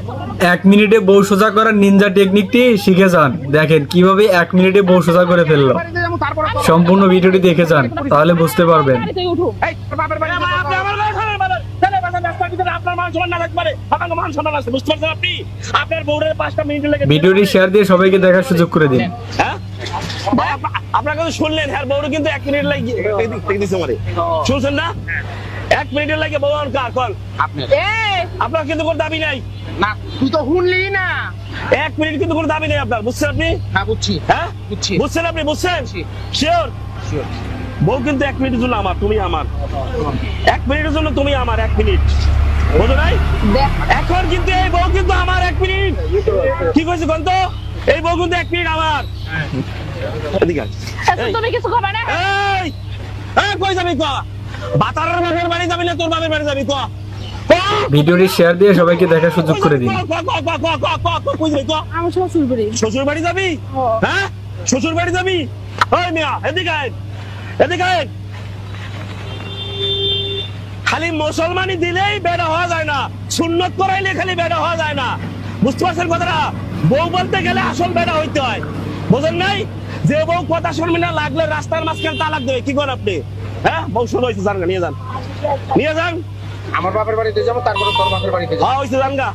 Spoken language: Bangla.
1 মিনিটে বউ সোজা করার নিনজা টেকনিকটি শিখে যান। দেখেন কিভাবে 1 মিনিটে বউ সোজা করে ফেললো। সম্পূর্ণ ভিডিওটি দেখে যান, তাহলে বুঝতে পারবেন। ভিডিওটি শেয়ার দিয়ে সবাইকে দেখার সুযোগ করে দিন। আপনারা কিন্তু শুনলেন, হ্যাঁ বউরে কিন্তু 1 মিনিট লাগে দিছে মানে, শুনছেন না? 1 মিনিটের লাগে বউ আর কার কল আপনার কিন্তু কোনো দাবি নাই না, তুই তো শুনলি না। 1 মিনিট কিন্তু কোনো দাবি নেই আপনার, বুঝছেন আপনি? হ্যাঁ বুঝছি, হ্যাঁ বুঝছি। বুঝছেন আপনি? বুঝছেন? শিওর? বউ কিন্তু 1 মিনিটের জন্য আমার, তুমি আমার। 1 মিনিটের জন্য তুমি আমার, 1 মিনিট, বুঝো নাই? এখন কিন্তু এই বউ কিন্তু আমার 1 মিনিট। কি কইছে কোন তো? এই বউ কিন্তু 1 মিনিট আমার। এদিকে তুমি কিছু করবে না। এই এই কই যাবি ক? বাতারের বাপের বাড়ি যাবি না তোর বাপের বাড়ি যাবি ক? ভিডিওটি শেয়ার দিয়ে সবাইকে দেখার সুযোগ করে দিন। আমার শ্বশুর বাড়ি। শ্বশুর বাড়ি যাবি? হ্যাঁ শ্বশুর বাড়ি যাবি? ওই মিয়া এদিকে আয়, এদিকে আয়। খালি মুসলমানি দিলেই বেড়া হওয়া যায় না, সুন্নত করাইলে খালি বেড়া হওয়া যায় না, বুঝতে পারছেন কথাটা? বউ বলতে গেলে আসল বেড়া হইতে হয়, বুঝেন নাই? যে বউ কথা শুনবি না, লাগলে রাস্তার মাঝখানে তালাক দেবে। কি করেন আপনি? হ্যাঁ বউ শুনে হয়েছে, যান নিয়ে যান, নিয়ে যান। আমার বাপের বাড়িতে যাবো, তারপরে তোর বাপের বাড়িতে যাবো। হ্যাঁ হয়েছে, যান গা।